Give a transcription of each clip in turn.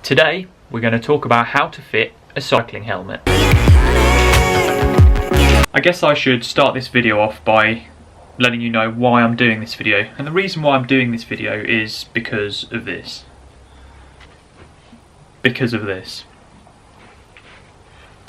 Today we're going to talk about how to fit a cycling helmet. I guess I should start this video off by letting you know why I'm doing this video, and the reason why I'm doing this video is because of this.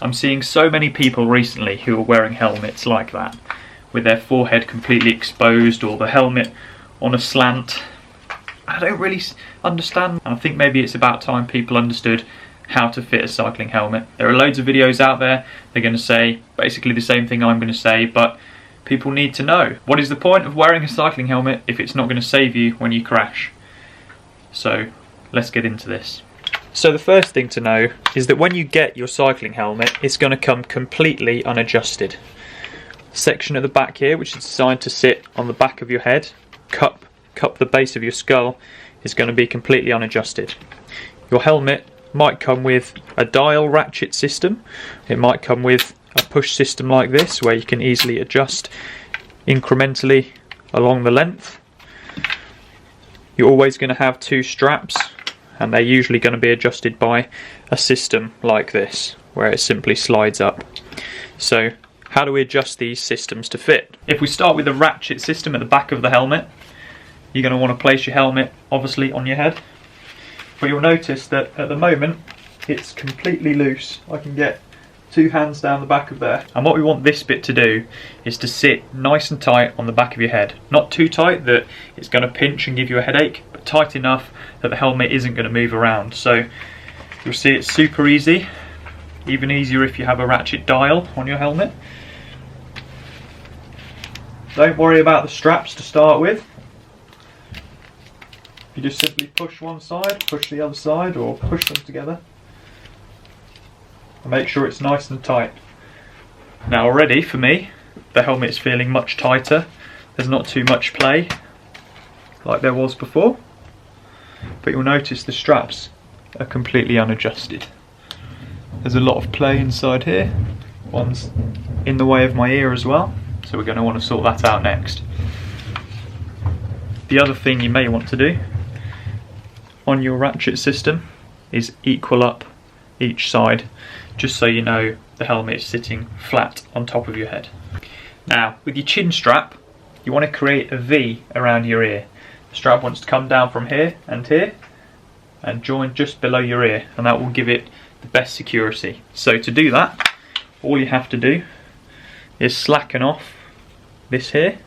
I'm seeing so many people recently who are wearing helmets like that, with their forehead completely exposed or the helmet on a slant. I don't really understand, and I think maybe it's about time people understood how to fit a cycling helmet. There are loads of videos out there, they're going to say basically the same thing I'm going to say, but people need to know. What is the point of wearing a cycling helmet if it's not going to save you when you crash? So let's get into this. So the first thing to know is that when you get your cycling helmet, it's going to come completely unadjusted. Section at the back here, which is designed to sit on the back of your head, cup the base of your skull, is going to be completely unadjusted. Your helmet might come with a dial ratchet system. It might come with a push system like this, where you can easily adjust incrementally along the length. You're always going to have two straps, and they're usually going to be adjusted by a system like this, where it simply slides up. So how do we adjust these systems to fit? If we start with the ratchet system at the back of the helmet, you're going to want to place your helmet obviously on your head, but you'll notice that at the moment it's completely loose. I can get two hands down the back of there, and what we want this bit to do is to sit nice and tight on the back of your head. Not too tight that it's going to pinch and give you a headache, but tight enough that the helmet isn't going to move around. So you'll see it's super easy, even easier if you have a ratchet dial on your helmet. Don't worry about the straps to start with. You just simply push one side, push the other side, or push them together, and make sure it's nice and tight. Now already for me, the helmet is feeling much tighter. There's not too much play like there was before, but you'll notice the straps are completely unadjusted. There's a lot of play inside here. One's in the way of my ear as well, so we're going to want to sort that out next. The other thing you may want to do on your ratchet system is equal up each side, just so you know the helmet is sitting flat on top of your head. Now with your chin strap, you want to create a V around your ear. The strap wants to come down from here and join just below your ear, and that will give it the best security. So to do that, all you have to do is slacken off this here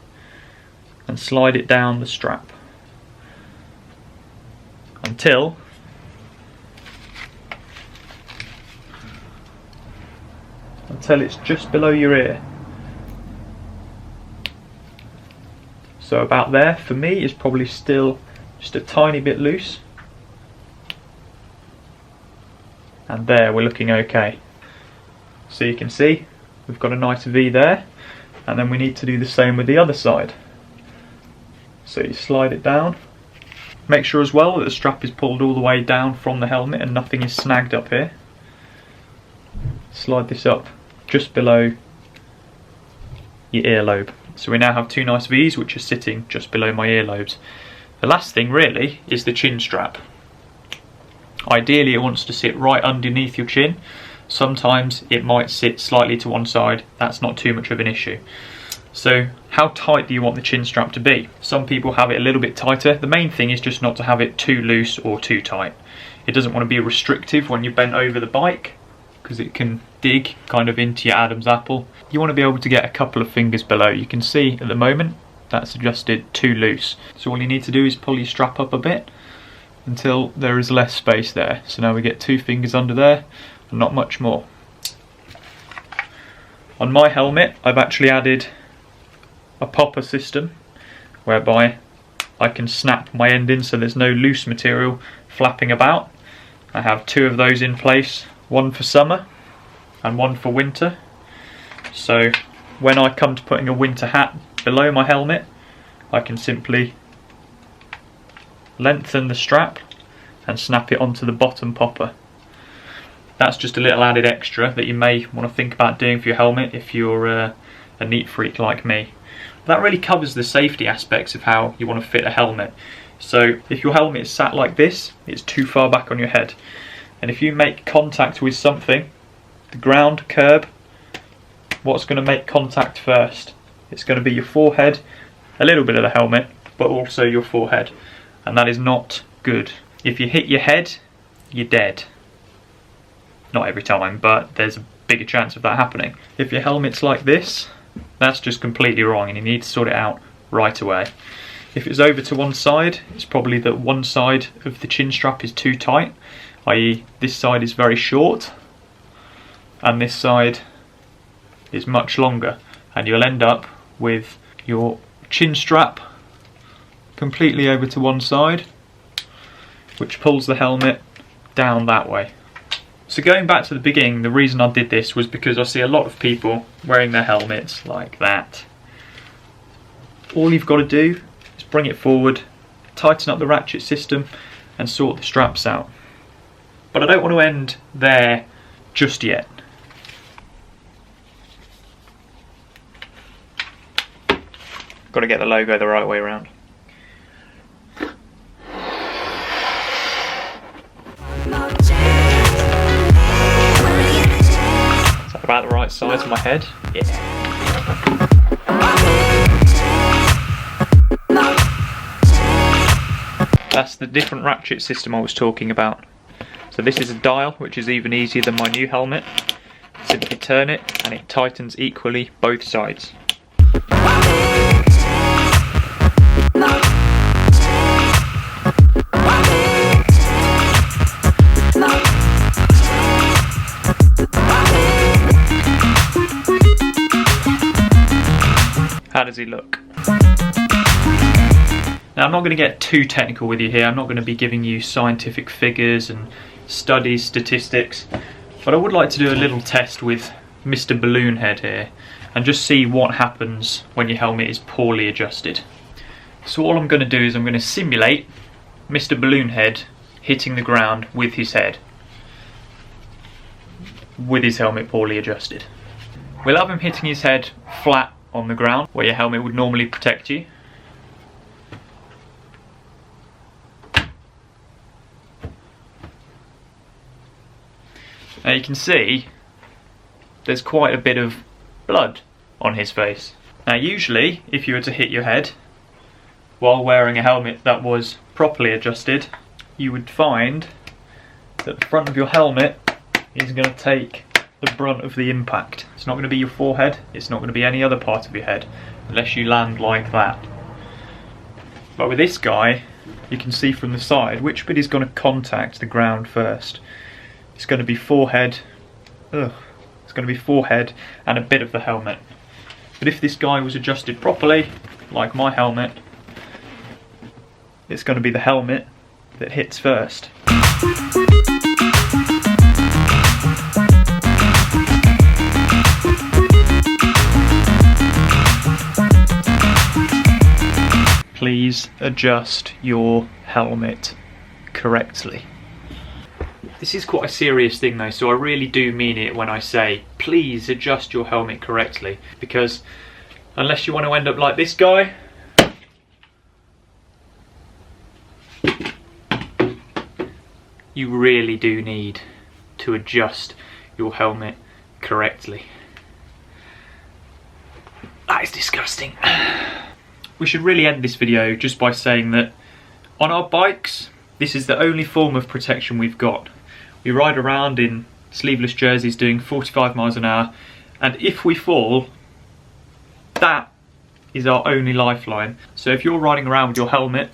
and slide it down the strap until it's just below your ear. So about there, for me, is probably still just a tiny bit loose, and there we're looking okay. So you can see we've got a nice V there, and then we need to do the same with the other side. So you slide it down. Make sure as well that the strap is pulled all the way down from the helmet and nothing is snagged up here. Slide this up just below your earlobe. So we now have two nice V's which are sitting just below my earlobes. The last thing really is the chin strap. Ideally it wants to sit right underneath your chin. Sometimes it might sit slightly to one side, that's not too much of an issue. So how tight do you want the chin strap to be? Some people have it a little bit tighter. The main thing is just not to have it too loose or too tight. It doesn't want to be restrictive when you're bent over the bike, because it can dig kind of into your Adam's apple. You want to be able to get a couple of fingers below. You can see at the moment that's adjusted too loose. So all you need to do is pull your strap up a bit until there is less space there. So now we get 2 fingers under there and not much more. On my helmet I've actually added a popper system whereby I can snap my end in so there's no loose material flapping about. I have 2 of those in place, one for summer and one for winter. So when I come to putting a winter hat below my helmet, I can simply lengthen the strap and snap it onto the bottom popper. That's just a little added extra that you may want to think about doing for your helmet if you're a neat freak like me. That really covers the safety aspects of how you want to fit a helmet. So if your helmet is sat like this, it's too far back on your head. And if you make contact with something, the ground, curb, what's going to make contact first? It's going to be your forehead, a little bit of the helmet, but also your forehead. And that is not good. If you hit your head, you're dead. Not every time, but there's a bigger chance of that happening. If your helmet's like this, that's just completely wrong and you need to sort it out right away. If it's over to one side, it's probably that one side of the chin strap is too tight, i.e. this side is very short and this side is much longer, and you'll end up with your chin strap completely over to one side, which pulls the helmet down that way. So going back to the beginning, the reason I did this was because I see a lot of people wearing their helmets like that. All you've got to do is bring it forward, tighten up the ratchet system and sort the straps out. But I don't want to end there just yet. Got to get the logo the right way around. Is that about the right size of my head? Yeah. That's the different ratchet system I was talking about. So this is a dial, which is even easier than my new helmet. Simply turn it and it tightens equally both sides. How does he look? Now I'm not going to get too technical with you here, I'm not going to be giving you scientific figures and studies, statistics, but I would like to do a little test with Mr. Balloon Head here and just see what happens when your helmet is poorly adjusted. So all I'm going to do is I'm going to simulate Mr. Balloon Head hitting the ground with his head, with his helmet poorly adjusted. We'll have him hitting his head flat on the ground where your helmet would normally protect you. Now you can see there's quite a bit of blood on his face. Now usually if you were to hit your head while wearing a helmet that was properly adjusted, you would find that the front of your helmet is going to take the brunt of the impact. It's not going to be your forehead, it's not going to be any other part of your head unless you land like that. But with this guy you can see from the side which bit is going to contact the ground first. It's going to be forehead, it's going to be forehead and a bit of the helmet. But if this guy was adjusted properly, like my helmet, it's going to be the helmet that hits first. Please adjust your helmet correctly. This is quite a serious thing though, so I really do mean it when I say please adjust your helmet correctly, because unless you want to end up like this guy, you really do need to adjust your helmet correctly. That is disgusting. We should really end this video just by saying that on our bikes, this is the only form of protection we've got. We ride around in sleeveless jerseys doing 45 miles an hour, and if we fall, that is our only lifeline. So if you're riding around with your helmet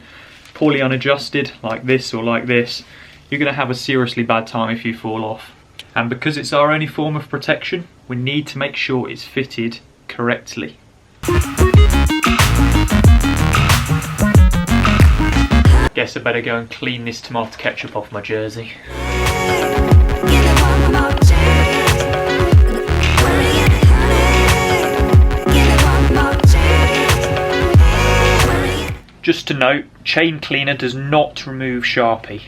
poorly unadjusted like this or like this, you're going to have a seriously bad time if you fall off. And because it's our only form of protection, we need to make sure it's fitted correctly. Guess I better go and clean this tomato ketchup off my jersey. Just to note, chain cleaner does not remove Sharpie.